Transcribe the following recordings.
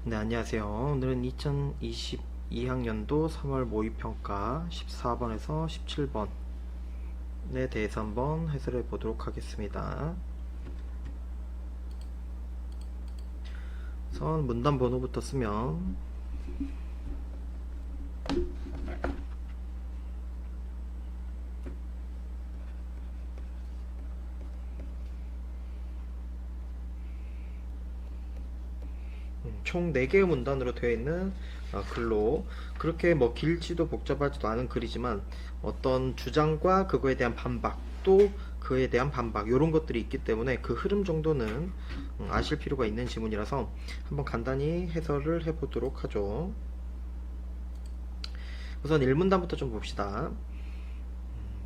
네, 안녕하세요. 오늘은 2022학년도 3월 모의평가 14번에서 17번에 대해서 한번 해설해 보도록 하겠습니다. 우선 문단 번호부터 쓰면 총 4개의 문단으로 되어 있는 글로 그렇게 뭐 길지도 복잡하지도 않은 글이지만 어떤 주장과 그거에 대한 반박 또 그에 대한 반박 이런 것들이 있기 때문에 그 흐름 정도는 아실 필요가 있는 지문이라서 한번 간단히 해설을 해보도록 하죠. 우선 1문단부터 좀 봅시다.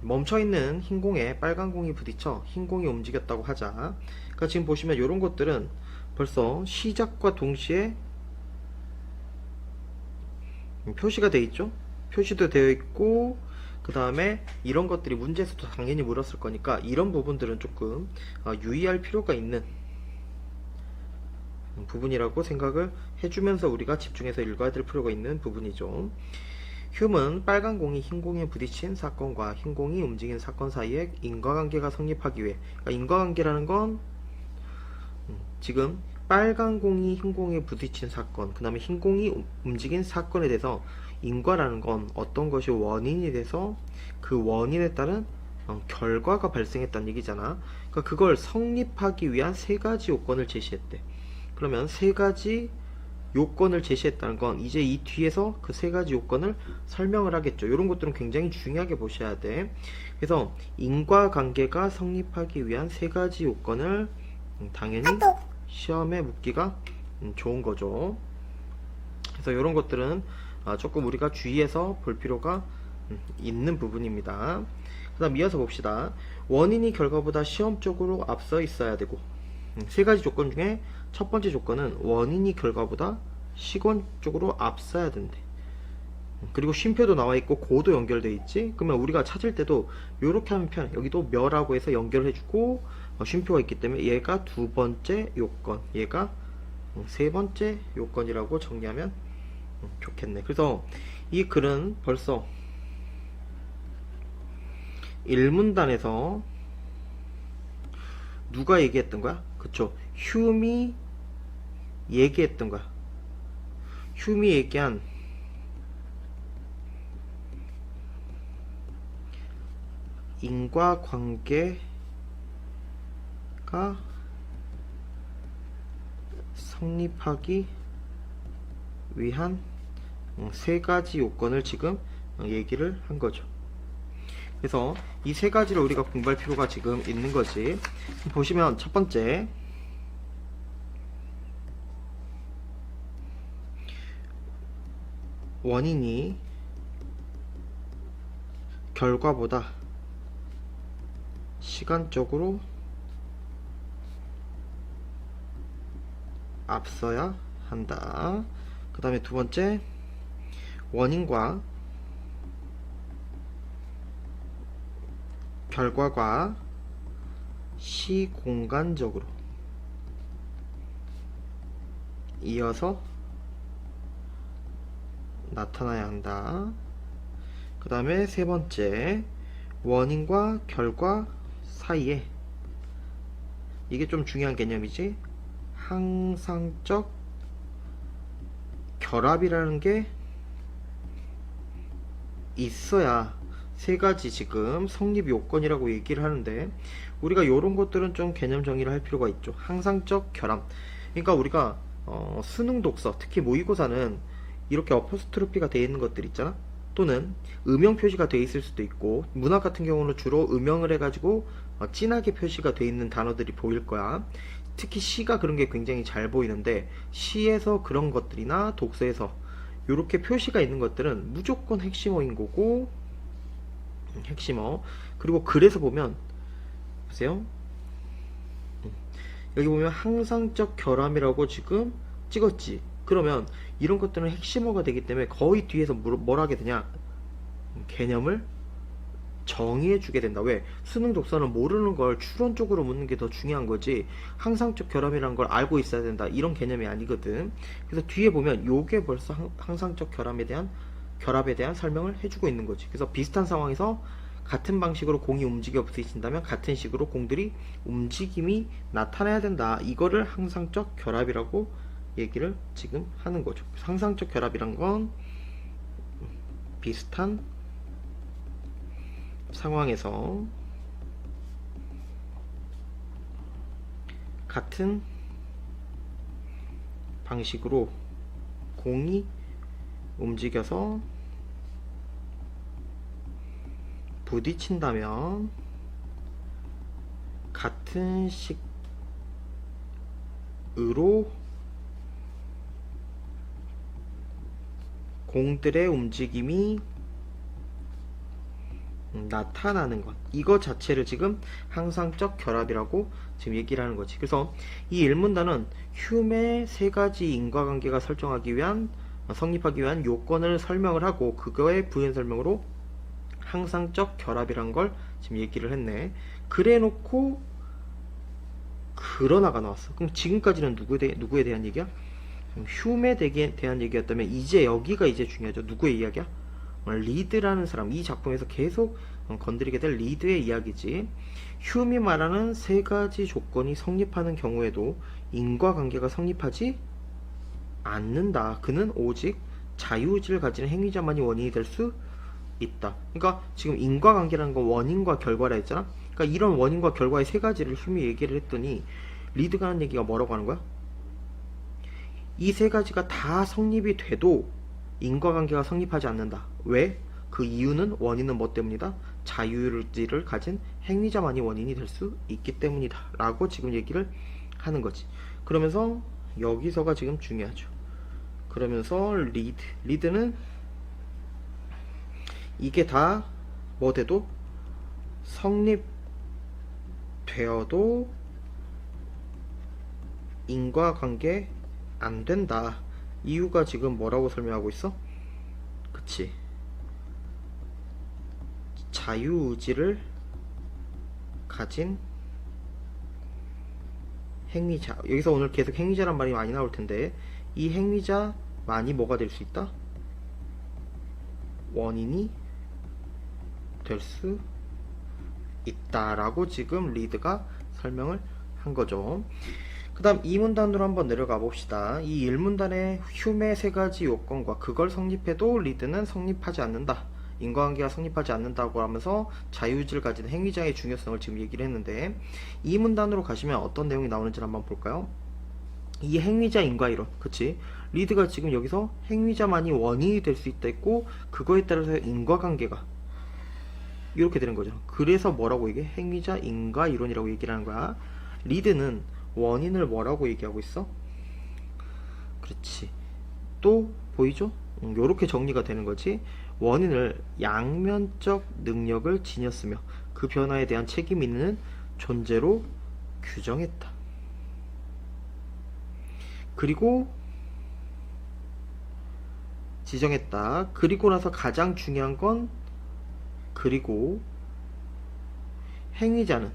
멈춰있는 흰 공에 빨간 공이 부딪혀 흰 공이 움직였다고 하자. 그러니까 지금 보시면 이런 것들은 벌써 시작과 동시에 표시가 되어 있죠. 표시도 되어 있고 그 다음에 이런 것들이 문제에서도 당연히 물었을 거니까 이런 부분들은 조금 유의할 필요가 있는 부분이라고 생각을 해주면서 우리가 집중해서 읽어야 될 필요가 있는 부분이죠. 휴은 빨간 공이 흰 공에 부딪힌 사건과 흰 공이 움직인 사건 사이에 인과관계가 성립하기 위해, 그러니까 인과관계라는 건 지금 빨간 공이 흰 공에 부딪힌 사건, 그 다음에 흰 공이 움직인 사건에 대해서 인과라는 건 어떤 것이 원인이 돼서 그 원인에 따른 결과가 발생했다는 얘기잖아. 그러니까 그걸 성립하기 위한 3가지 요건을 제시했대. 그러면 3가지 요건을 제시했다는 건 이제 이 뒤에서 그 3가지 요건을 설명을 하겠죠. 이런 것들은 굉장히 중요하게 보셔야 돼. 그래서 인과관계가 성립하기 위한 3가지 요건을 당연히 시험에 묻기가 좋은 거죠. 그래서 이런 것들은 조금 우리가 주의해서 볼 필요가 있는 부분입니다. 그 다음 이어서 봅시다. 원인이 결과보다 시험적으로 앞서 있어야 되고 3가지 조건 중에 첫 번째 조건은 원인이 결과보다 시간적으로 앞서야 된대. 그리고 쉼표도 나와 있고 고도 연결되어 있지. 그러면 우리가 찾을 때도 이렇게 하면 편. 여기도 며라고 해서 연결해주고 쉼표가 있기 때문에 얘가 2번째 요건, 얘가 3번째 요건이라고 정리하면 좋겠네. 그래서 이 글은 벌써 1문단에서 누가 얘기했던 거야? 그쵸, 휴미 얘기했던 거야. 휴미 얘기한 인과관계가 성립하기 위한 3가지 요건을 지금 얘기를 한 거죠. 그래서 이 3가지를 우리가 공부할 필요가 지금 있는 거지. 보시면 첫 번째, 원인이 결과보다 시간적으로 앞서야 한다. 그 다음에 두 번째, 원인과 결과가 시공간적으로 이어서 나타나야 한다. 그 다음에 세 번째, 원인과 결과 사이에, 이게 좀 중요한 개념이지, 항상적 결합이라는 게 있어야 3가지 지금 성립 요건이라고 얘기를 하는데, 우리가 이런 것들은 좀 개념 정의를 할 필요가 있죠. 항상적 결합. 그러니까 우리가 수능 독서, 특히 모의고사는 이렇게 어퍼스트로피가 되어 있는 것들 있잖아. 또는 음영 표시가 되어 있을 수도 있고, 문학 같은 경우는 주로 음영을 해가지고 진하게 표시가 되어 있는 단어들이 보일 거야. 특히 시가 그런 게 굉장히 잘 보이는데, 시에서 그런 것들이나 독서에서 이렇게 표시가 있는 것들은 무조건 핵심어인 거고, 핵심어. 그리고 글에서 보면 보세요. 여기 보면 항상적 결함이라고 지금 찍었지. 그러면 이런 것들은 핵심어가 되기 때문에 거의 뒤에서 뭘 하게 되냐, 개념을 정의해주게 된다. 왜? 수능 독서는 모르는 걸 추론적으로 묻는 게 더 중요한 거지 항상적 결합이라는 걸 알고 있어야 된다 이런 개념이 아니거든. 그래서 뒤에 보면 요게 벌써 항상적 결합에 대한 설명을 해주고 있는 거지. 그래서 비슷한 상황에서 같은 방식으로 공이 움직여 부딪힌다면 같은 식으로 공들이 움직임이 나타나야 된다. 이거를 항상적 결합이라고 얘기를 지금 하는 거죠. 항상적 결합이란 건 비슷한 상황에서 같은 방식으로 공이 움직여서 부딪힌다면 같은 식으로 공들의 움직임이 나타나는 것, 이거 자체를 지금 항상적 결합이라고 지금 얘기를 하는 거지. 그래서 이 일문단은 휴메의 세 가지 인과관계가 성립하기 위한 요건을 설명을 하고 그거의 부연 설명으로 항상적 결합이란 걸 지금 얘기를 했네. 그래 놓고 그러나가 나왔어. 그럼 지금까지는 누구에 대한 얘기야? 휴메에 대한 얘기였다면 이제 여기가 이제 중요하죠. 누구의 이야기야? 리드라는 사람, 이 작품에서 계속 건드리게 될 리드의 이야기지. 휴메이 말하는 세 가지 조건이 성립하는 경우에도 인과관계가 성립하지 않는다. 그는 오직 자유의지를 가지는 행위자만이 원인이 될 수 있다. 그러니까 지금 인과관계라는 건 원인과 결과라 했잖아. 그러니까 이런 원인과 결과의 세 가지를 휴메이 얘기를 했더니 리드가 하는 얘기가 뭐라고 하는 거야? 이 세 가지가 다 성립이 돼도 인과관계가 성립하지 않는다. 왜? 그 이유는 원인은 뭐 때문이다? 자유의지를 가진 행위자만이 원인이 될 수 있기 때문이다 라고 지금 얘기를 하는 거지. 그러면서 여기서가 지금 중요하죠. 그러면서 리드는 이게 다 뭐 돼도 성립되어도 인과관계 안 된다. 이유가 지금 뭐라고 설명하고 있어? 그치. 자유의지를 가진 행위자. 여기서 오늘 계속 행위자란 말이 많이 나올 텐데 이 행위자만이 뭐가 될 수 있다? 원인이 될 수 있다라고 지금 리드가 설명을 한 거죠. 그 다음 2문단으로 한번 내려가 봅시다. 이 1문단의 휴메의 세 가지 요건과 그걸 성립해도 리드는 성립하지 않는다. 인과관계가 성립하지 않는다고 하면서 자유의지를 가진 행위자의 중요성을 지금 얘기를 했는데 2문단으로 가시면 어떤 내용이 나오는지 한번 볼까요? 이 행위자 인과이론, 그치? 리드가 지금 여기서 행위자만이 원인이 될 수 있다 했고 그거에 따라서 인과관계가 이렇게 되는 거죠. 그래서 뭐라고 얘기해? 행위자 인과이론이라고 얘기를 하는 거야. 리드는 원인을 뭐라고 얘기하고 있어? 그렇지. 또 보이죠? 요렇게 정리가 되는 거지. 원인을 양면적 능력을 지녔으며 그 변화에 대한 책임 있는 존재로 규정했다. 그리고 지정했다. 그리고 나서 가장 중요한 건 그리고 행위자는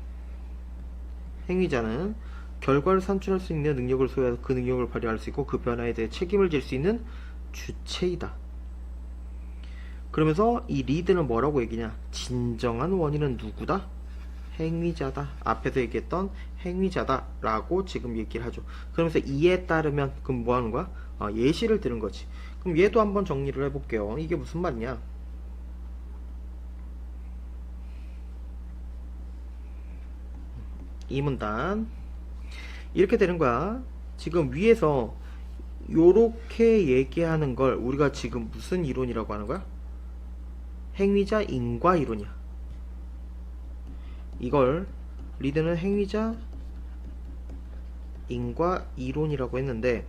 결과를 산출할 수 있는 능력을 소유해서 그 능력을 발휘할 수 있고 그 변화에 대해 책임을 질 수 있는 주체이다. 그러면서 이 리드는 뭐라고 얘기냐? 진정한 원인은 누구다? 행위자다. 앞에서 얘기했던 행위자다 라고 지금 얘기를 하죠. 그러면서 이에 따르면 그럼 뭐 하는 거야? 예시를 들은 거지. 그럼 얘도 한번 정리를 해볼게요. 이게 무슨 말이냐? 이 문단 이렇게 되는 거야. 지금 위에서 요렇게 얘기하는 걸 우리가 지금 무슨 이론이라고 하는 거야? 행위자 인과 이론이야. 이걸 리드는 행위자 인과 이론이라고 했는데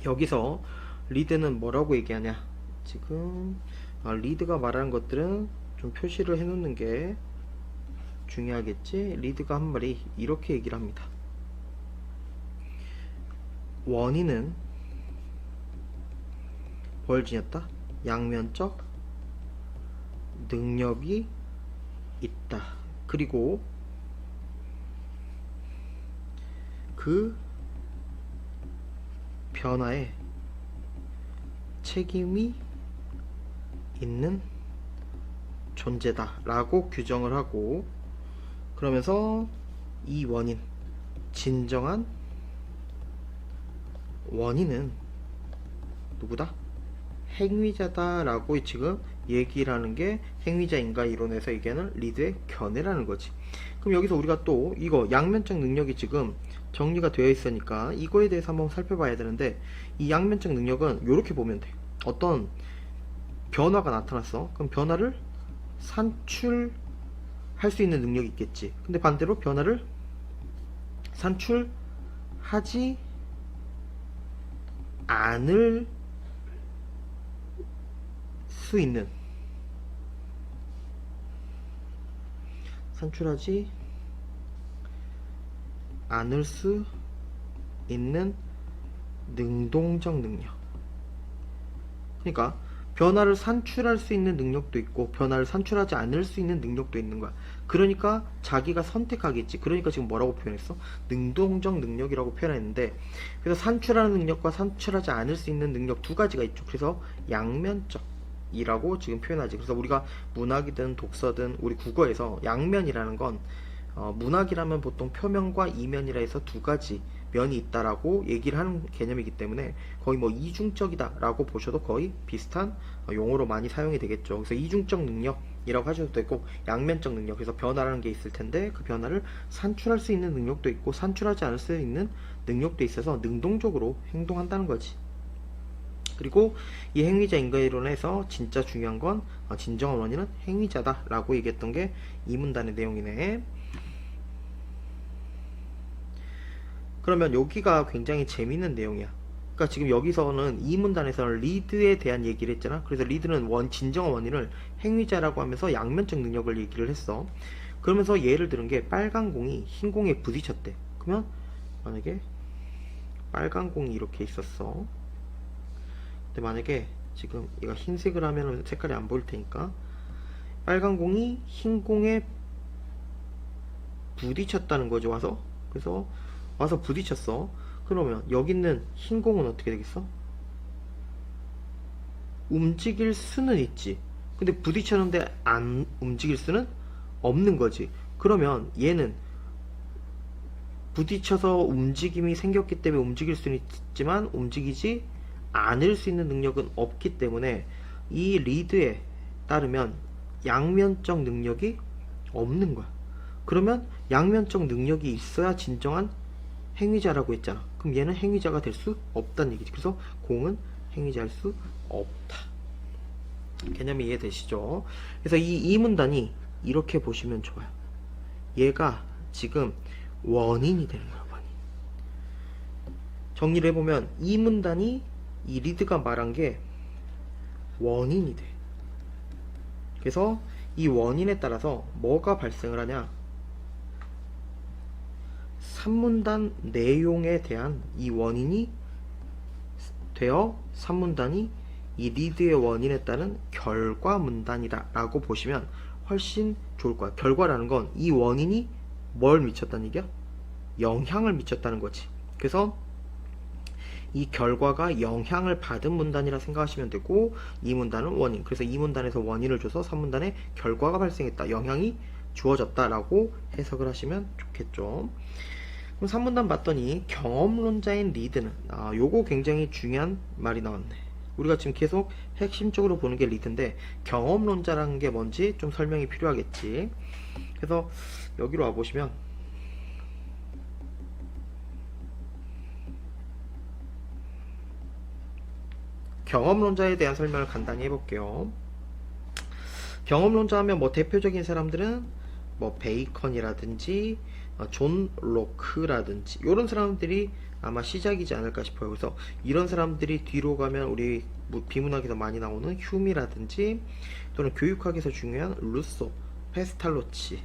여기서 리드는 뭐라고 얘기하냐? 지금 리드가 말하는 것들은 좀 표시를 해놓는 게 중요하겠지. 리드가 한 말이 이렇게 얘기를 합니다. 원인은 뭘 지녔다? 양면적 능력이 있다. 그리고 그 변화에 책임이 있는 존재다 라고 규정을 하고, 그러면서 이 원인, 진정한 원인은 누구다? 행위자다 라고 지금 얘기를 하는 게 행위자 인가 이론에서 얘기하는 리드의 견해라는 거지. 그럼 여기서 우리가 또 이거 양면적 능력이 지금 정리가 되어 있으니까 이거에 대해서 한번 살펴봐야 되는데, 이 양면적 능력은 이렇게 보면 돼. 어떤 변화가 나타났어. 그럼 변화를 산출할 수 있는 능력이 있겠지. 근데 반대로 변화를 산출하지 않을 수 있는, 산출하지 않을 수 있는 능동적 능력. 그러니까 변화를 산출할 수 있는 능력도 있고 변화를 산출하지 않을 수 있는 능력도 있는 거야. 그러니까 자기가 선택하겠지. 그러니까 지금 뭐라고 표현했어? 능동적 능력이라고 표현했는데, 그래서 산출하는 능력과 산출하지 않을 수 있는 능력 두 가지가 있죠. 그래서 양면적 이라고 지금 표현하지. 그래서 우리가 문학이든 독서든 우리 국어에서 양면이라는 건 문학이라면 보통 표면과 이면이라 해서 두 가지 면이 있다라고 얘기를 하는 개념이기 때문에 거의 뭐 이중적이다 라고 보셔도 거의 비슷한 용어로 많이 사용이 되겠죠. 그래서 이중적 능력이라고 하셔도 되고, 양면적 능력, 그래서 변화라는 게 있을 텐데 그 변화를 산출할 수 있는 능력도 있고 산출하지 않을 수 있는 능력도 있어서 능동적으로 행동한다는 거지. 그리고 이 행위자 인과이론에서 진짜 중요한 건 진정한 원인은 행위자다 라고 얘기했던 게 이 문단의 내용이네. 그러면 여기가 굉장히 재밌는 내용이야. 그러니까 지금 여기서는 이 문단에서는 리드에 대한 얘기를 했잖아. 그래서 리드는 진정한 원인을 행위자라고 하면서 양면적 능력을 얘기를 했어. 그러면서 예를 들은 게 빨간 공이 흰 공에 부딪혔대. 그러면 만약에 빨간 공이 이렇게 있었어. 근데 만약에 지금 얘가 흰색을 하면 색깔이 안 보일 테니까, 빨간 공이 흰 공에 부딪혔다는 거죠. 그래서 와서 부딪혔어. 그러면 여기 있는 흰 공은 어떻게 되겠어? 움직일 수는 있지. 근데 부딪혔는데 안 움직일 수는 없는 거지. 그러면 얘는 부딪혀서 움직임이 생겼기 때문에 움직일 수는 있지만 움직이지 않을 수 있는 능력은 없기 때문에 이 리드에 따르면 양면적 능력이 없는 거야. 그러면 양면적 능력이 있어야 진정한 행위자라고 했잖아. 그럼 얘는 행위자가 될 수 없다는 얘기지. 그래서 공은 행위자일 수 없다. 개념이 이해되시죠? 그래서 이 문단이 이렇게 보시면 좋아요. 얘가 지금 원인이 되는 거야. 원인. 정리를 해보면 이 문단이 이 리드가 말한 게 원인이 돼. 그래서 이 원인에 따라서 뭐가 발생을 하냐? 3문단 내용에 대한 이 원인이 되어 3문단이 이 리드의 원인에 따른 결과 문단이다 라고 보시면 훨씬 좋을 거야. 결과라는 건 이 원인이 뭘 미쳤다는 얘기야? 영향을 미쳤다는 거지. 그래서 이 결과가 영향을 받은 문단이라 생각하시면 되고, 이 문단은 원인. 그래서 이 문단에서 원인을 줘서 3문단에 결과가 발생했다, 영향이 주어졌다 라고 해석을 하시면 좋겠죠. 그럼 3문단 봤더니 경험론자인 리드는, 요거 굉장히 중요한 말이 나왔네. 우리가 지금 계속 핵심적으로 보는 게 리드인데 경험론자라는 게 뭔지 좀 설명이 필요하겠지. 그래서 여기로 와보시면 경험론자에 대한 설명을 간단히 해볼게요. 경험론자 하면 뭐 대표적인 사람들은 뭐 베이컨이라든지 존 로크라든지 이런 사람들이 아마 시작이지 않을까 싶어요. 그래서 이런 사람들이 뒤로 가면 우리 비문학에서 많이 나오는 휴미라든지 또는 교육학에서 중요한 루소, 페스탈로치,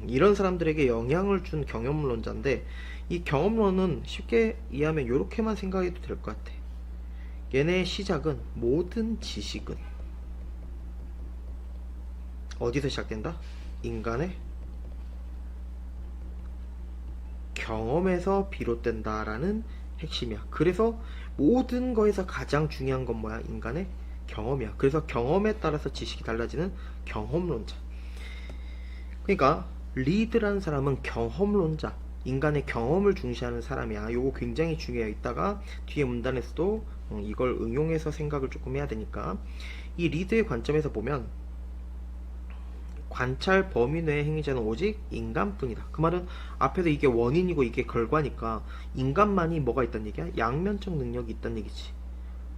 이런 사람들에게 영향을 준 경험론자인데, 이 경험론은 쉽게 이해하면 이렇게만 생각해도 될 것 같아. 얘네의 시작은 모든 지식은 어디서 시작된다? 인간의 경험에서 비롯된다라는 핵심이야. 그래서 모든 거에서 가장 중요한 건 뭐야? 인간의 경험이야. 그래서 경험에 따라서 지식이 달라지는 경험론자. 그러니까 리드라는 사람은 경험론자, 인간의 경험을 중시하는 사람이야. 요거 굉장히 중요해. 이따가 뒤에 문단에서도 이걸 응용해서 생각을 조금 해야 되니까. 이 리드의 관점에서 보면 관찰 범위 내의 행위자는 오직 인간뿐이다. 그 말은 앞에서 이게 원인이고 이게 결과니까 인간만이 뭐가 있단 얘기야? 양면적 능력이 있단 얘기지.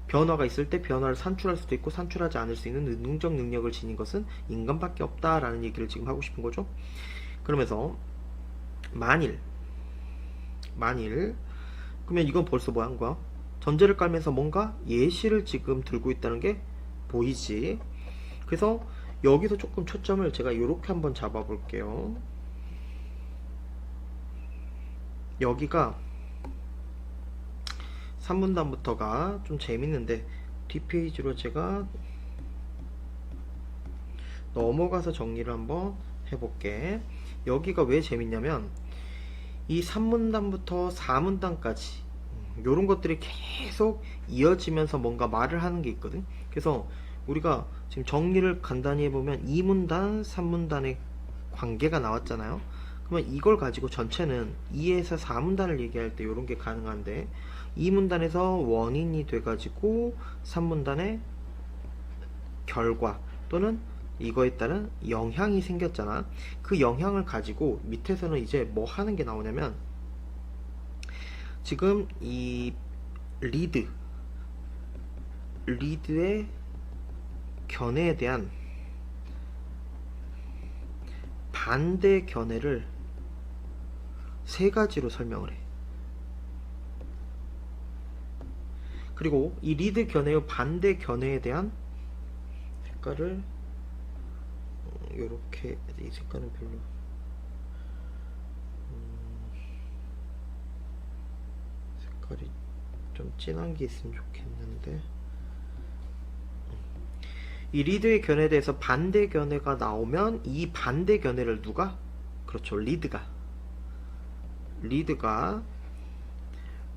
변화가 있을 때 변화를 산출할 수도 있고 산출하지 않을 수 있는 능동적 능력을 지닌 것은 인간밖에 없다라는 얘기를 지금 하고 싶은 거죠. 그러면서 만일 그러면 이건 벌써 뭐 한 거야? 전제를 깔면서 뭔가 예시를 지금 들고 있다는 게 보이지. 그래서 여기서 조금 초점을 제가 이렇게 한번 잡아 볼게요. 여기가 3문단부터가 좀 재밌는데 뒷페이지로 제가 넘어가서 정리를 한번 해볼게. 여기가 왜 재밌냐면 이 3문단부터 4문단까지 요런 것들이 계속 이어지면서 뭔가 말을 하는 게 있거든. 그래서 우리가 지금 정리를 간단히 해보면 2문단, 3문단의 관계가 나왔잖아요. 그러면 이걸 가지고 전체는 2에서 4문단을 얘기할 때 요런 게 가능한데 2문단에서 원인이 돼가지고 3문단의 결과 또는 이거에 따른 영향이 생겼잖아. 그 영향을 가지고 밑에서는 이제 뭐 하는 게 나오냐면 지금 이 리드의 견해에 대한 반대 견해를 세 가지로 설명을 해. 그리고 이 리드 견해의 반대 견해에 대한 색깔을 요렇게, 이 색깔은 별로 색깔이 좀 진한 게 있으면 좋겠는데 이 리드의 견해에 대해서 반대 견해가 나오면 이 반대 견해를 누가? 그렇죠, 리드가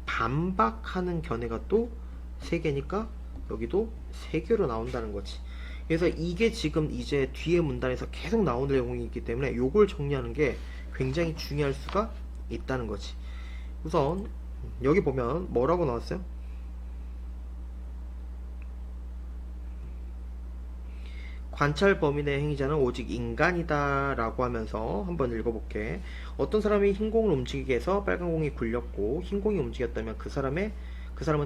반박하는 견해가 또 3개니까 여기도 3개로 나온다는 거지. 그래서 이게 지금 이제 뒤에 문단에서 계속 나오는 내용이기 때문에 요걸 정리하는 게 굉장히 중요할 수가 있다는 거지. 우선 여기 보면 뭐라고 나왔어요? 관찰 범위 내 행위자는 오직 인간이다 라고 하면서 한번 읽어볼게. 어떤 사람이 흰 공을 움직이게 해서 빨간 공이 굴렸고 흰 공이 움직였다면 그 사람은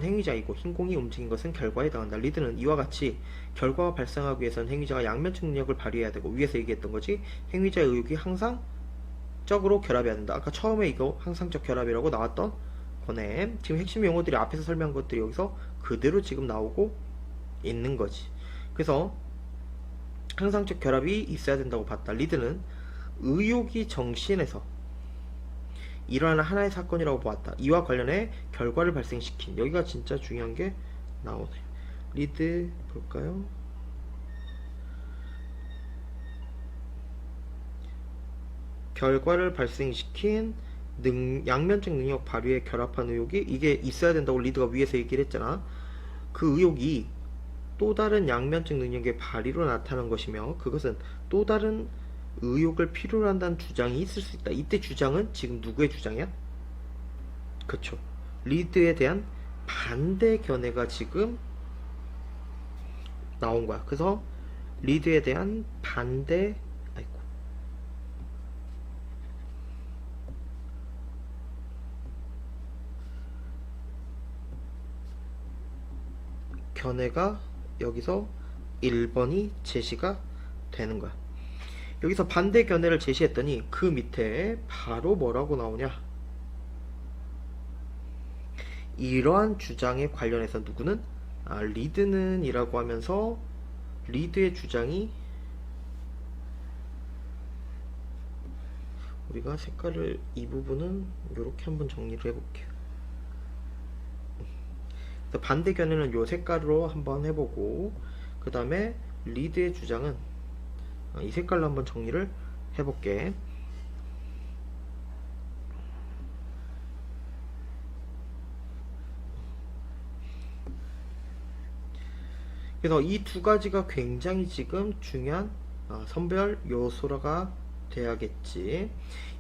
행위자이고 흰 공이 움직인 것은 결과에 해당한다. 리드는 이와 같이 결과가 발생하기 위해서는 행위자가 양면적 능력을 발휘해야 되고 위에서 얘기했던 거지. 행위자의 의욕이 항상 적으로 결합해야 된다. 아까 처음에 이거 항상적 결합이라고 나왔던 거네. 지금 핵심 용어들이 앞에서 설명한 것들이 여기서 그대로 지금 나오고 있는 거지. 그래서 항상적 결합이 있어야 된다고 봤다. 리드는 의욕이 정신에서 일어나는 하나의 사건이라고 보았다. 이와 관련해 결과를 발생시킨, 여기가 진짜 중요한 게 나오네요. 리드 볼까요? 결과를 발생시킨 양면적 능력 발휘에 결합한 의욕이 이게 있어야 된다고 리드가 위에서 얘기를 했잖아. 그 의욕이 또 다른 양면적 능력의 발휘로 나타난 것이며 그것은 또 다른 의욕을 필요로 한다는 주장이 있을 수 있다. 이때 주장은 지금 누구의 주장이야? 그쵸, 리드에 대한 반대 견해가 지금 나온 거야. 그래서 리드에 대한 반대 견해가 여기서 1번이 제시가 되는 거야. 여기서 반대 견해를 제시했더니 그 밑에 바로 뭐라고 나오냐? 이러한 주장에 관련해서 누구는? 리드는 이라고 하면서 리드의 주장이 우리가 색깔을 이 부분은 이렇게 한번 정리를 해볼게요. 반대 견해는 요 색깔로 한번 해보고 그 다음에 리드의 주장은 이 색깔로 한번 정리를 해볼게. 그래서 이 두 가지가 굉장히 지금 중요한 선별 요소가 돼야겠지.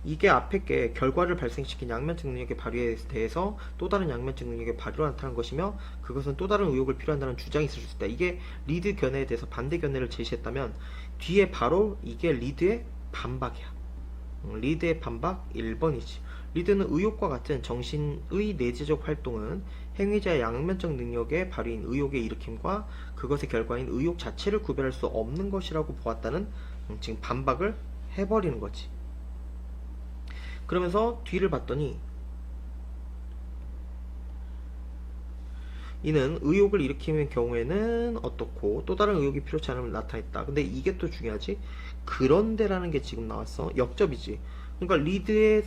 이게 앞에 게 결과를 발생시킨 양면적 능력의 발휘에 대해서 또 다른 양면적 능력의 발휘로 나타난 것이며, 그것은 또 다른 의혹을 필요한다는 주장이 있을 수 있다. 이게 리드 견해에 대해서 반대 견해를 제시했다면, 뒤에 바로 이게 리드의 반박이야. 리드의 반박 1번이지. 리드는 의혹과 같은 정신의 내재적 활동은 행위자의 양면적 능력의 발휘인 의혹의 일으킴과 그것의 결과인 의혹 자체를 구별할 수 없는 것이라고 보았다는 지금 반박을 해버리는 거지. 그러면서 뒤를 봤더니 이는 의혹을 일으키는 경우에는 어떻고 또 다른 의혹이 필요치 않으면 나타냈다. 근데 이게 또 중요하지. 그런데라는 게 지금 나왔어. 역접이지. 그러니까 리드에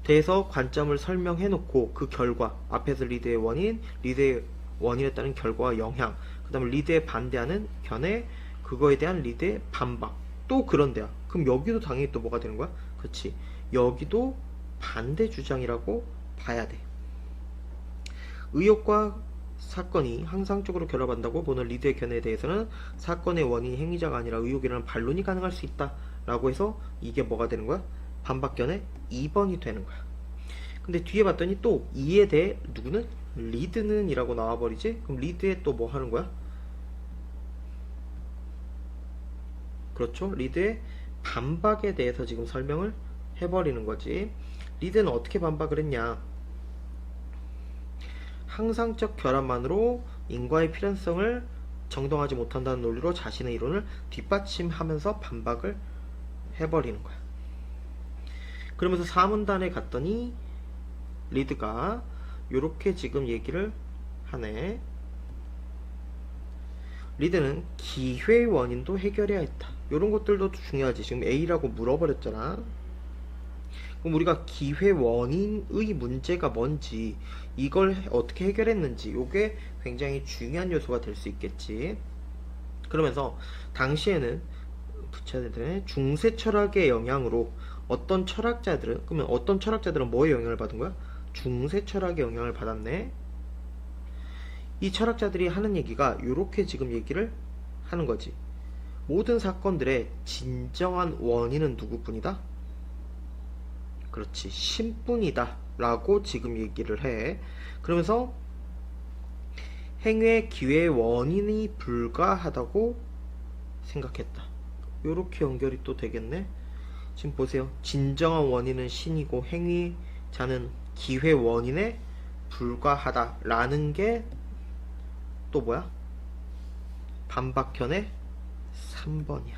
대해서 관점을 설명해 놓고 그 결과, 앞에서 리드의 원인, 리드의 원인에 따른 결과와 영향, 그 다음에 리드에 반대하는 견해, 그거에 대한 리드의 반박, 또 그런데야. 그럼 여기도 당연히 또 뭐가 되는 거야? 그치. 여기도 반대 주장이라고 봐야 돼. 의혹과 사건이 항상적으로 결합한다고 보는 리드의 견해에 대해서는 사건의 원인이 행위자가 아니라 의혹이라는 반론이 가능할 수 있다 라고 해서 이게 뭐가 되는 거야? 반박견해 2번이 되는 거야. 근데 뒤에 봤더니 또 이에 대해 누구는? 리드는 이라고 나와버리지? 그럼 리드에 또 뭐 하는 거야? 그렇죠. 리드의 반박에 대해서 지금 설명을 해버리는 거지. 리드는 어떻게 반박을 했냐? 항상적 결합만으로 인과의 필연성을 정당하지 못한다는 논리로 자신의 이론을 뒷받침하면서 반박을 해버리는 거야. 그러면서 사문단에 갔더니 리드가 요렇게 지금 얘기를 하네. 리드는 기회의 원인도 해결해야 했다. 요런 것들도 중요하지. 지금 A라고 물어버렸잖아. 그럼 우리가 기회 원인의 문제가 뭔지, 이걸 어떻게 해결했는지, 요게 굉장히 중요한 요소가 될 수 있겠지. 그러면서 당시에는 부처들의 중세 철학의 영향으로 어떤 철학자들은, 그러면 어떤 철학자들은 뭐의 영향을 받은 거야? 중세 철학의 영향을 받았네. 이 철학자들이 하는 얘기가 요렇게 지금 얘기를 하는 거지. 모든 사건들의 진정한 원인은 누구뿐이다? 그렇지, 신뿐이다 라고 지금 얘기를 해. 그러면서 행위의 기회의 원인이 불가하다고 생각했다. 요렇게 연결이 또 되겠네. 지금 보세요. 진정한 원인은 신이고 행위자는 기회 원인에 불과하다 라는 게 또 뭐야? 반박현의 3번이야.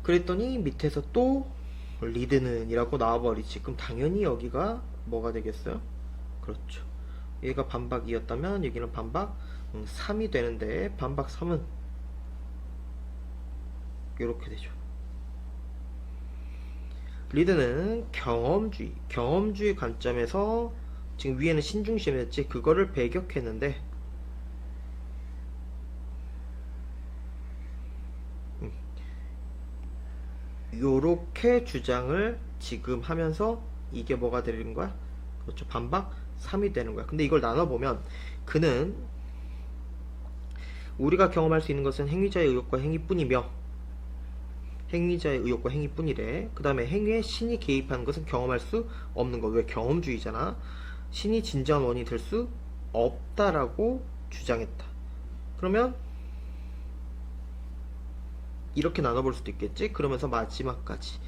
그랬더니 밑에서 또 리드는 이라고 나와버리지. 그럼 당연히 여기가 뭐가 되겠어요? 그렇죠. 얘가 반박 2였다면 여기는 반박 3이 되는데, 반박 3은 이렇게 되죠. 리드는 경험주의 관점에서, 지금 위에는 신중심이었지, 그거를 배격했는데 요렇게 주장을 지금 하면서 이게 뭐가 되는 거야? 그렇죠. 반박 3이 되는 거야. 근데 이걸 나눠보면 그는 우리가 경험할 수 있는 것은 행위자의 의혹과 행위뿐이며, 행위자의 의혹과 행위뿐이래. 그 다음에 행위에 신이 개입하는 것은 경험할 수 없는 거. 왜? 경험주의잖아. 신이 진정한 원인이 될 수 없다라고 주장했다. 그러면 이렇게 나눠볼 수도 있겠지. 그러면서 마지막까지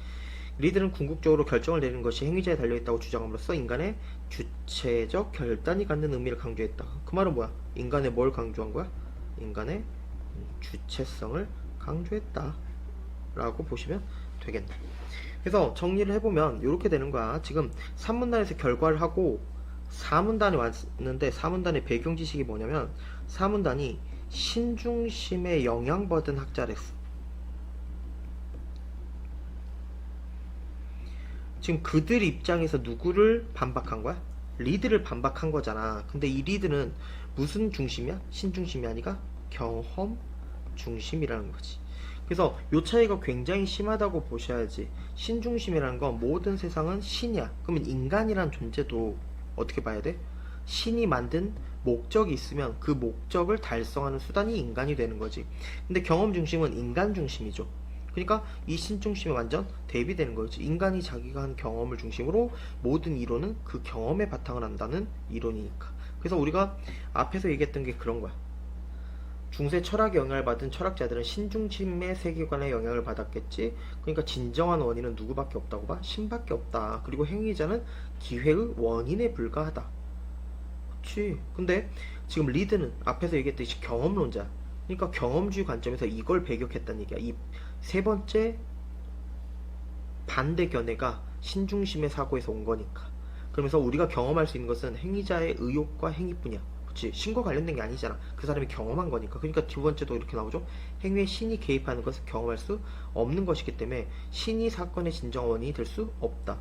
리드는 궁극적으로 결정을 내리는 것이 행위자에 달려있다고 주장함으로써 인간의 주체적 결단이 갖는 의미를 강조했다. 그 말은 뭐야? 인간의 뭘 강조한 거야? 인간의 주체성을 강조했다 라고 보시면 되겠네. 그래서 정리를 해보면 이렇게 되는 거야. 지금 3문단에서 결과를 하고 4문단에 왔는데, 4문단의 배경 지식이 뭐냐면, 4문단이 신중심에 영향받은 학자랬어. 지금 그들 입장에서 누구를 반박한 거야? 리드를 반박한 거잖아. 근데 이 리드는 무슨 중심이야? 신중심이 아니라 경험 중심이라는 거지. 그래서 요 차이가 굉장히 심하다고 보셔야지. 신중심이라는 건 모든 세상은 신이야. 그러면 인간이란 존재도 어떻게 봐야 돼? 신이 만든 목적이 있으면 그 목적을 달성하는 수단이 인간이 되는 거지. 근데 경험 중심은 인간 중심이죠. 그러니까 이 신중심이 완전 대비되는 거지. 인간이 자기가 한 경험을 중심으로 모든 이론은 그 경험에 바탕을 한다는 이론이니까. 그래서 우리가 앞에서 얘기했던 게 그런 거야. 중세 철학의 영향을 받은 철학자들은 신중심의 세계관에 영향을 받았겠지. 그러니까 진정한 원인은 누구밖에 없다고 봐? 신밖에 없다. 그리고 행위자는 기회의 원인에 불과하다. 그치. 근데 지금 리드는 앞에서 얘기했듯이 경험론자. 그러니까 경험주의 관점에서 이걸 배격했다는 얘기야. 이 세 번째 반대 견해가 신중심의 사고에서 온 거니까. 그러면서 우리가 경험할 수 있는 것은 행위자의 의욕과 행위뿐이야. 그치. 신과 관련된 게 아니잖아. 그 사람이 경험한 거니까. 그러니까 두 번째도 이렇게 나오죠. 행위에 신이 개입하는 것을 경험할 수 없는 것이기 때문에 신이 사건의 진정한 원인이 될 수 없다.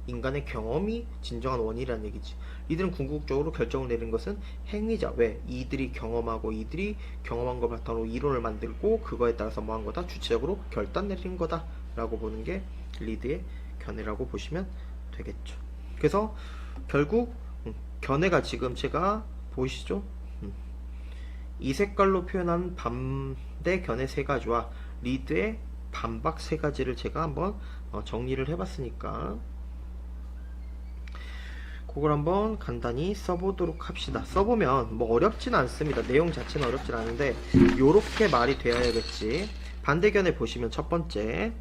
인간의 경험이 진정한 원인이라는 얘기지. 이들은 궁극적으로 결정을 내린 것은 행위자. 왜? 이들이 경험하고 이들이 경험한 걸 바탕으로 이론을 만들고 그거에 따라서 뭐 한 거다? 주체적으로 결단 내리는 거다 라고 보는 게 리드의 견해라고 보시면 되겠죠. 그래서 결국 견해가 지금 제가 보이시죠? 이 색깔로 표현한 반대 견해 세 가지와 리드의 반박 세 가지를 제가 한번 정리를 해봤으니까 그걸 한번 간단히 써보도록 합시다. 써보면 뭐 어렵진 않습니다. 내용 자체는 어렵진 않은데 요렇게 말이 되어야겠지. 반대견에 보시면 첫 번째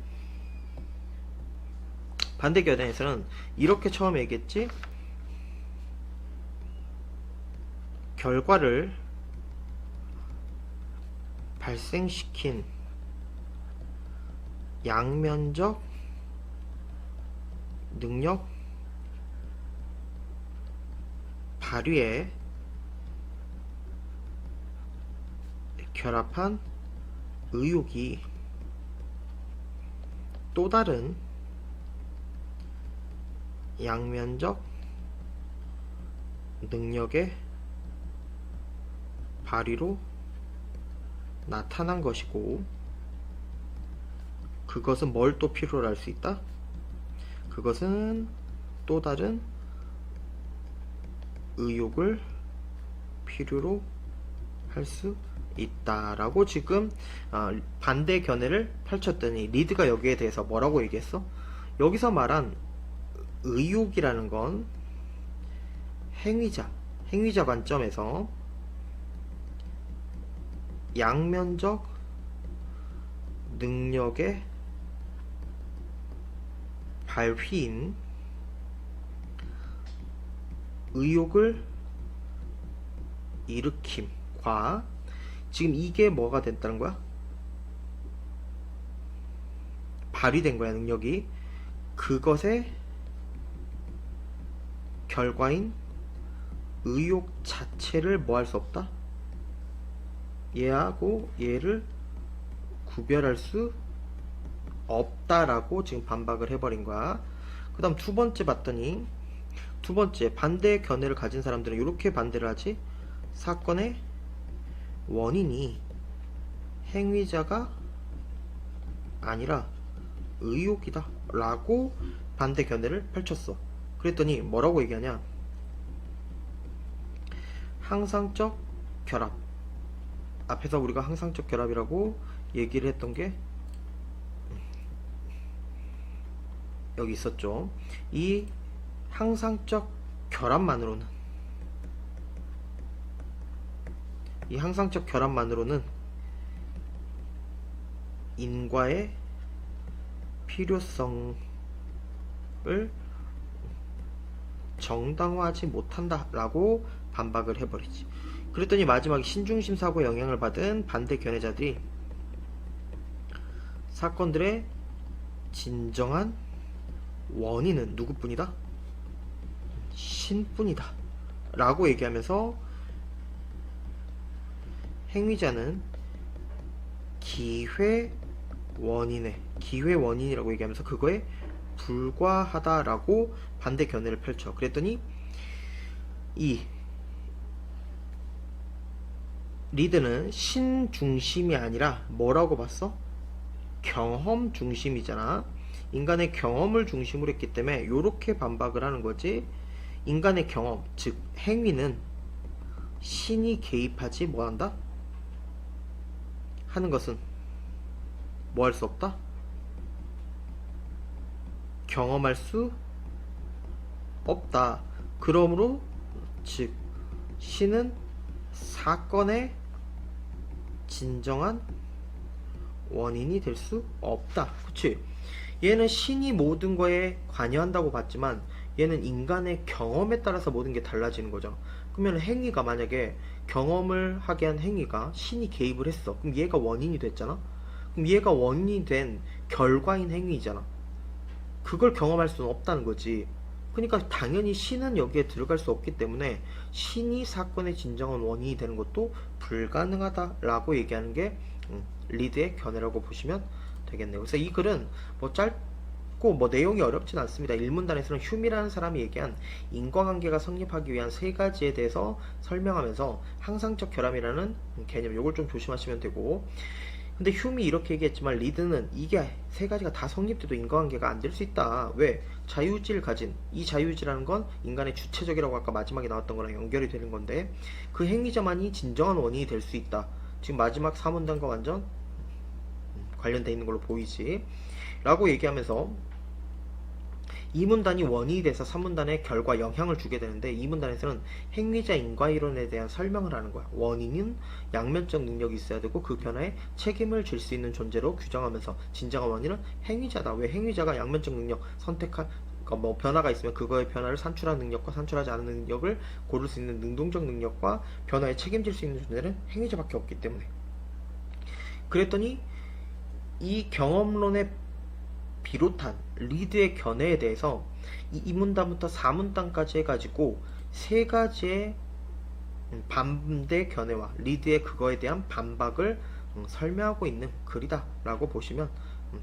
반대견에서는 이렇게 처음 얘기했지. 결과를 발생시킨 양면적 능력 발휘에 결합한 의욕이 또 다른 양면적 능력의 발휘로 나타난 것이고, 그것은 뭘 또 필요로 할 수 있다? 그것은 또 다른 의욕을 필요로 할 수 있다라고 지금 반대 견해를 펼쳤더니 리드가 여기에 대해서 뭐라고 얘기했어? 여기서 말한 의욕이라는 건 행위자 관점에서 양면적 능력의 발휘인 의욕을 일으킴과 지금 이게 뭐가 됐다는 거야? 발휘된 거야, 능력이. 그것의 결과인 의욕 자체를 뭐 할 수 없다? 얘하고 얘를 구별할 수 없다라고 지금 반박을 해버린 거야. 그 다음 두 번째 봤더니, 두 번째 반대 견해를 가진 사람들은 이렇게 반대를 하지. 사건의 원인이 행위자가 아니라 의욕이다 라고 반대 견해를 펼쳤어. 그랬더니 뭐라고 얘기하냐? 항상적 결합. 앞에서 우리가 항상적 결합이라고 얘기를 했던 게 여기 있었죠. 이 항상적 결합만으로는 인과의 필요성을 정당화하지 못한다 라고 반박을 해버리지. 그랬더니 마지막에 신중심 사고에 영향을 받은 반대 견해자들이 사건들의 진정한 원인은 누구뿐이다? 신뿐이다 라고 얘기하면서 행위자는 기회 원인이라고 얘기하면서 그거에 불과하다라고 반대 견해를 펼쳐. 그랬더니 이 리드는 신중심이 아니라 뭐라고 봤어? 경험 중심이잖아. 인간의 경험을 중심으로 했기 때문에 요렇게 반박을 하는 거지. 인간의 경험, 즉 행위는 신이 개입하지 뭐한다? 하는 것은 뭐 할 수 없다? 경험할 수 없다. 그러므로 즉 신은 사건의 진정한 원인이 될 수 없다. 그치? 얘는 신이 모든 거에 관여한다고 봤지만 얘는 인간의 경험에 따라서 모든 게 달라지는 거죠. 그러면 행위가 만약에 경험을 하게 한 행위가 신이 개입을 했어. 그럼 얘가 원인이 됐잖아. 그럼 얘가 원인이 된 결과인 행위잖아. 그걸 경험할 수는 없다는 거지. 그러니까 당연히 신은 여기에 들어갈 수 없기 때문에 신이 사건의 진정한 원인이 되는 것도 불가능하다라고 얘기하는 게 리드의 견해라고 보시면 되겠네요. 그래서 이 글은 뭐 짧고 뭐 내용이 어렵진 않습니다. 일문단에서는 휴미라는 사람이 얘기한 인과관계가 성립하기 위한 세 가지에 대해서 설명하면서 항상적 결함이라는 개념, 요걸 좀 조심하시면 되고, 근데 휴미 이렇게 얘기했지만 리드는 이게 세 가지가 다 성립돼도 인과관계가 안 될 수 있다. 왜? 자유의지를 가진, 이 자유의지라는 건 인간의 주체적이라고 아까 마지막에 나왔던 거랑 연결이 되는 건데, 그 행위자만이 진정한 원인이 될 수 있다. 지금 마지막 4문단과 완전 관련돼 있는 걸로 보이지 라고 얘기하면서 2문단이 원인이 돼서 3문단의 결과 영향을 주게 되는데, 2문단에서는 행위자 인과이론에 대한 설명을 하는 거야. 원인은 양면적 능력이 있어야 되고 그 변화에 책임을 질 수 있는 존재로 규정하면서 진정한 원인은 행위자다. 왜? 행위자가 양면적 능력 선택할, 그러니까 뭐 변화가 있으면 그거의 변화를 산출하는 능력과 산출하지 않는 능력을 고를 수 있는 능동적 능력과 변화에 책임질 수 있는 존재는 행위자밖에 없기 때문에. 그랬더니 이 경험론에 비롯한 리드의 견해에 대해서 이 2문단부터 4문단까지 해가지고 세 가지의 반대 견해와 리드의 그거에 대한 반박을 설명하고 있는 글이다 라고 보시면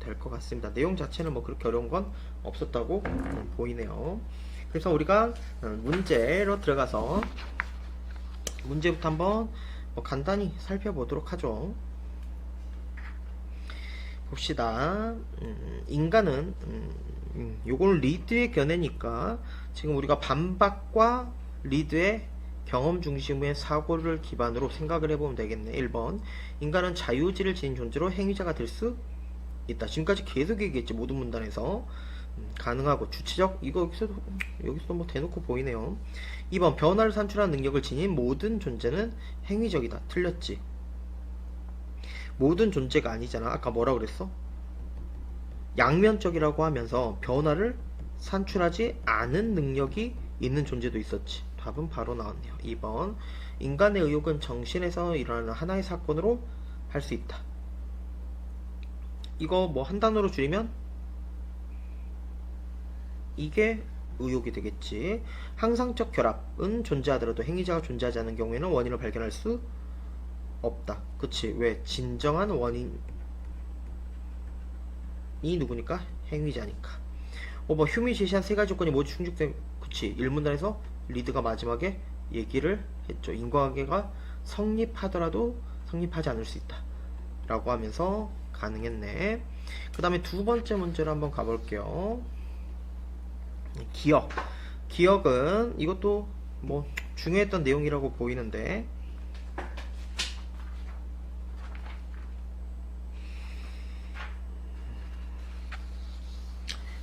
될 것 같습니다. 내용 자체는 뭐 그렇게 어려운 건 없었다고 보이네요. 그래서 우리가 문제로 들어가서 문제부터 한번 뭐 간단히 살펴보도록 하죠. 봅시다. 인간은 요건 리드의 견해니까 지금 우리가 반박과 리드의 경험 중심의 사고를 기반으로 생각을 해보면 되겠네. 1번 인간은 자유의지를 지닌 존재로 행위자가 될 수 있다. 지금까지 계속 얘기했지. 모든 문단에서 가능하고 주체적, 이거 여기서도 뭐 대놓고 보이네요. 2번 변화를 산출하는 능력을 지닌 모든 존재는 행위적이다. 틀렸지. 모든 존재가 아니잖아. 아까 뭐라 그랬어? 양면적이라고 하면서 변화를 산출하지 않은 능력이 있는 존재도 있었지. 답은 바로 나왔네요. 2번 인간의 의욕은 정신에서 일어나는 하나의 사건으로 할 수 있다. 이거 뭐 한 단어로 줄이면 이게 의욕이 되겠지. 항상적 결합은 존재하더라도 행위자가 존재하지 않는 경우에는 원인을 발견할 수 없다. 그치? 왜? 진정한 원인이 누구니까? 행위자니까. 뭐 휴미 제시한 세 가지 조건이 모두 충족된. 그치? 1문단에서 리드가 마지막에 얘기를 했죠. 인과관계가 성립하더라도 성립하지 않을 수 있다 라고 하면서 가능했네. 그 다음에 두 번째 문제로 한번 가볼게요. 기억. 기억은 이것도 뭐 중요했던 내용이라고 보이는데,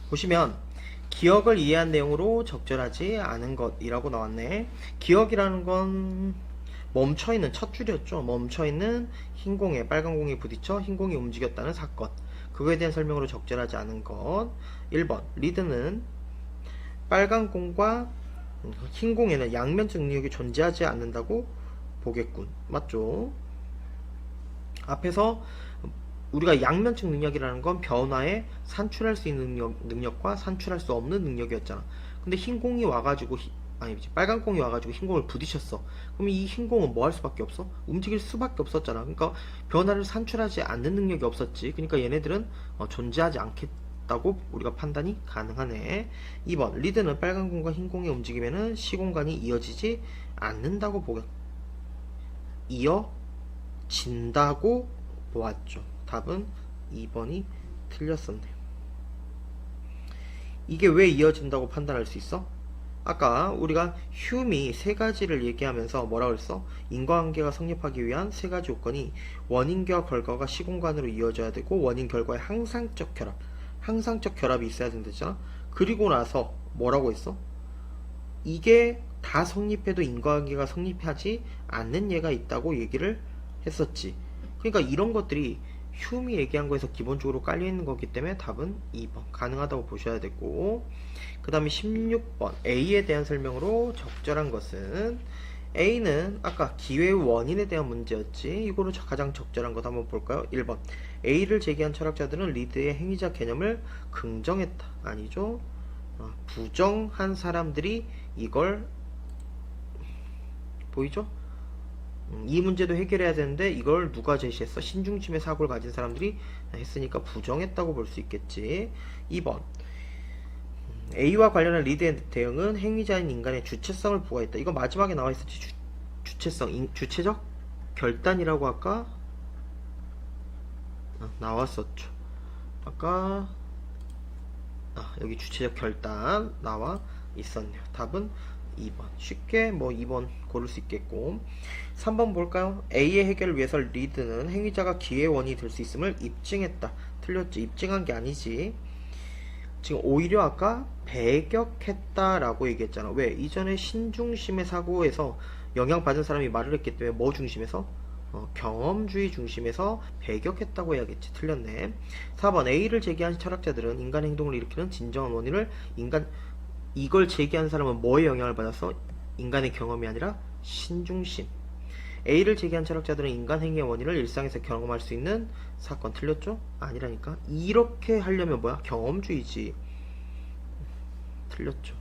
보시면 기억을 이해한 내용으로 적절하지 않은 것이라고 나왔네. 기억이라는 건 멈춰있는 첫 줄이었죠. 멈춰있는 흰 공에 빨간 공이 부딪혀 흰 공이 움직였다는 사건, 그거에 대한 설명으로 적절하지 않은 것. 1번 리드는 빨간 공과 흰 공에는 양면적 능력이 존재하지 않는다고 보겠군. 맞죠? 앞에서 우리가 양면적 능력이라는 건 변화에 산출할 수 있는 능력과 산출할 수 없는 능력이었잖아. 근데 흰 공이 와가지고 아니지 빨간 공이 와가지고 흰 공을 부딪혔어. 그럼 이 흰 공은 뭐 할 수밖에 없어? 움직일 수밖에 없었잖아. 그러니까 변화를 산출하지 않는 능력이 없었지. 그러니까 얘네들은 존재하지 않겠다고 우리가 판단이 가능하네. 2번 리드는 빨간 공과 흰 공의 움직임에는 시공간이 이어지지 않는다고 이어진다고 보았죠. 답은 2번이 틀렸었네요. 이게 왜 이어진다고 판단할 수 있어? 아까 우리가 휴미 세 가지를 얘기하면서 뭐라 그랬어? 인과관계가 성립하기 위한 세 가지 요건이 원인과 결과가 시공간으로 이어져야 되고 원인 결과의 항상적 결합이 있어야 된다잖아. 그리고 나서 뭐라고 했어? 이게 다 성립해도 인과관계가 성립하지 않는 예가 있다고 얘기를 했었지. 그러니까 이런 것들이 휴미 얘기한 거에서 기본적으로 깔려 있는 거기 때문에 답은 2번 가능하다고 보셔야 되고, 그 다음에 16번 A에 대한 설명으로 적절한 것은, A는 아까 기회의 원인에 대한 문제였지. 이거로 가장 적절한 것 한번 볼까요? 1번 A를 제기한 철학자들은 리드의 행위자 개념을 긍정했다. 아니죠. 부정한 사람들이 이걸, 보이죠? 이 문제도 해결해야 되는데 이걸 누가 제시했어? 신중심의 사고를 가진 사람들이 했으니까 부정했다고 볼 수 있겠지. 2번 A와 관련한 리드의 대응은 행위자인 인간의 주체성을 부과했다. 이거 마지막에 나와 있었지. 주체성, 주체적 결단이라고 아까 나왔었죠. 아까 여기 주체적 결단 나와 있었네요. 답은 2번. 쉽게 뭐 2번 고를 수 있겠고, 3번 볼까요? A의 해결을 위해서 리드는 행위자가 기회의 원인이 될 수 있음을 입증했다. 틀렸지. 입증한 게 아니지. 지금 오히려 아까 배격했다라고 얘기했잖아. 왜? 이전에 신중심의 사고에서 영향받은 사람이 말을 했기 때문에 뭐 중심에서? 경험주의 중심에서 배격했다고 해야겠지. 틀렸네. 4번 A를 제기한 철학자들은 인간 행동을 일으키는 진정한 원인을 이걸 제기한 사람은 뭐에 영향을 받았어? 인간의 경험이 아니라 신중심. A를 제기한 철학자들은 인간 행위의 원인을 일상에서 경험할 수 있는 사건. 틀렸죠? 아니라니까. 이렇게 하려면 뭐야? 경험주의지. 틀렸죠.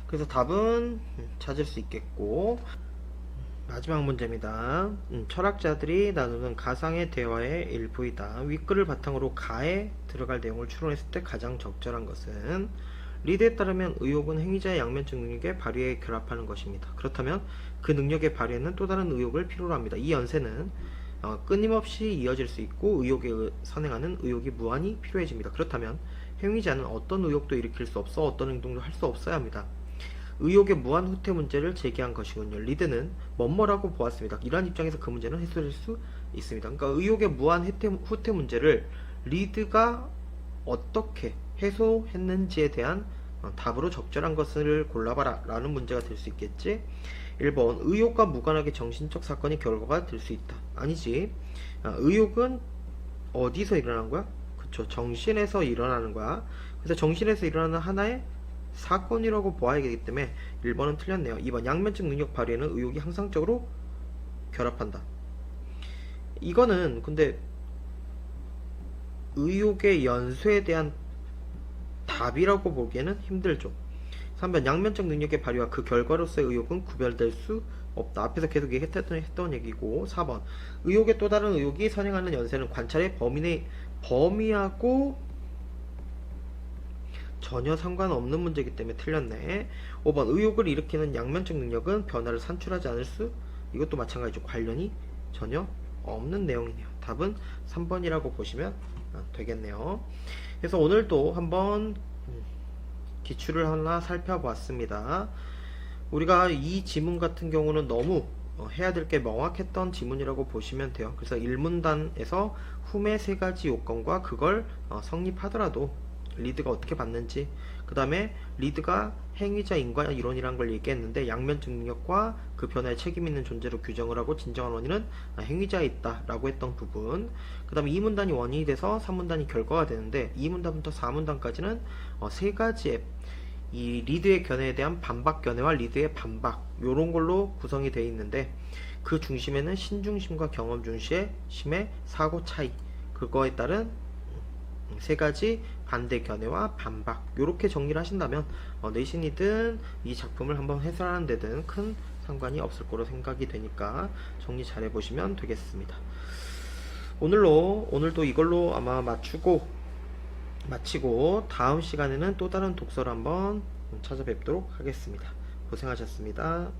그래서 답은 찾을 수 있겠고, 마지막 문제입니다. 철학자들이 나누는 가상의 대화의 일부이다. 윗글을 바탕으로 가에 들어갈 내용을 추론했을 때 가장 적절한 것은, 리드에 따르면 의욕은 행위자의 양면적 능력에 발휘에 결합하는 것입니다. 그렇다면 그 능력의 발휘에는 또 다른 의욕을 필요로 합니다. 이 연쇄는 끊임없이 이어질 수 있고 의욕에 선행하는 의욕이 무한히 필요해집니다. 그렇다면 행위자는 어떤 의욕도 일으킬 수 없어 어떤 행동도 할 수 없어야 합니다. 의욕의 무한 후퇴 문제를 제기한 것이군요. 리드는 뭐뭐라고 보았습니다. 이러한 입장에서 그 문제는 해소될 수 있습니다. 그러니까 의욕의 무한 후퇴 문제를 리드가 어떻게 해소했는지에 대한 답으로 적절한 것을 골라봐라 라는 문제가 될 수 있겠지. 1번 의욕과 무관하게 정신적 사건이 결과가 될 수 있다. 아니지. 의욕은 어디서 일어나는 거야? 그쵸, 정신에서 일어나는 거야. 그래서 정신에서 일어나는 하나의 사건이라고 보아야 되기 때문에 1번은 틀렸네요. 2번 양면적 능력 발휘에는 의욕이 항상적으로 결합한다. 이거는 근데 의욕의 연쇄에 대한 답이라고 보기에는 힘들죠. 3번 양면적 능력의 발휘와 그 결과로서의 의욕은 구별될 수 없다. 앞에서 계속 했던 얘기고. 4번 의욕의 또 다른 의욕이 선행하는 연쇄는 관찰의 범위하고 전혀 상관없는 문제이기 때문에 틀렸네. 5번 의욕을 일으키는 양면적 능력은 변화를 산출하지 않을 수, 이것도 마찬가지죠. 관련이 전혀 없는 내용이네요. 답은 3번이라고 보시면 되겠네요. 그래서 오늘도 한번 기출을 하나 살펴봤습니다. 우리가 이 지문 같은 경우는 너무 해야 될 게 명확했던 지문이라고 보시면 돼요. 그래서 1문단에서 훔의 세 가지 요건과 그걸 성립하더라도 리드가 어떻게 받는지, 그 다음에 리드가 행위자 인과 이론이란 걸 얘기했는데 양면적 능력과 그 변화에 책임 있는 존재로 규정을 하고 진정한 원인은 행위자에 있다 라고 했던 부분, 그 다음에 2문단이 원인이 돼서 3문단이 결과가 되는데 2문단부터 4문단까지는 세 가지의 이 리드의 견해에 대한 반박 견해와 리드의 반박, 요런 걸로 구성이 되어 있는데 그 중심에는 신중심과 경험 중심의 사고 차이, 그거에 따른 세 가지 반대 견해와 반박, 요렇게 정리를 하신다면 내신이든 이 작품을 한번 해설하는 데든 큰 상관이 없을 거로 생각이 되니까 정리 잘 해보시면 되겠습니다. 오늘도 이걸로 아마 마치고 다음 시간에는 또 다른 독서를 한번 찾아뵙도록 하겠습니다. 고생하셨습니다.